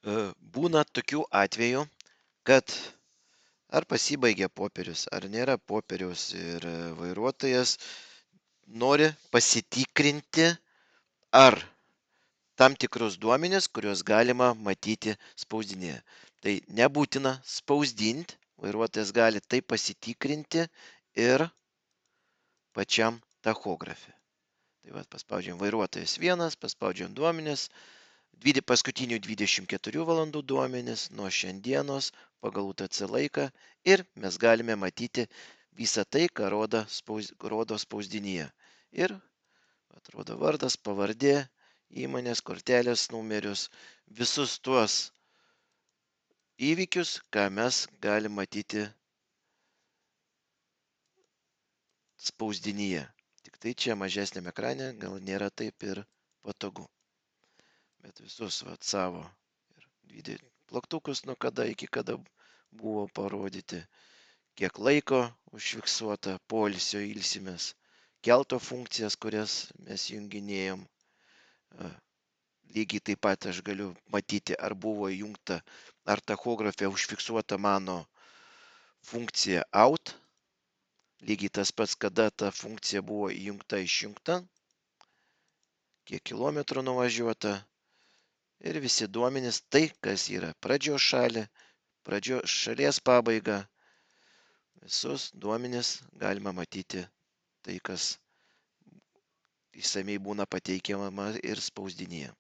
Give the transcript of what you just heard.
Būna tokių atvejų, kad ar pasibaigė popierius, ar nėra popieriaus ir vairuotojas nori pasitikrinti, ar tam tikrus duomenis, kuriuos galima matyti spausdinėje. Tai nebūtina spausdinti, vairuotojas gali tai pasitikrinti ir pačiam tachografe. Tai va, paspaudžiam vairuotojas 1, paspaudžiam duomenis, paskutinių 24 valandų duomenis nuo šiandienos pagal UTC laiką ir mes galime matyti visą tai, ką rodo spausdinyje. Ir atrodo vardas, pavardė, įmonės, kortelės numerius, visus tuos įvykius, ką mes galime matyti spausdinyje. Tik tai čia mažesniame ekrane gal nėra taip ir patogu. Bet visus savo ir plaktukus nuo kada iki kada buvo parodyti, kiek laiko užfiksuota poilsio ilsimės, kelto funkcijas, kurias mes junginėjom. Lygiai taip pat aš galiu matyti, ar buvo įjungta, ar tachografė užfiksuota mano funkcija out. Lygiai tas pats, kada ta funkcija buvo įjungta, išjungta, kiek kilometrų nuvažiuota. Ir visi duomenys, tai, kas yra pradžios šalies pabaiga, visus duomenys galima matyti, tai, kas išsamei būna pateikiama ir spausdinyje.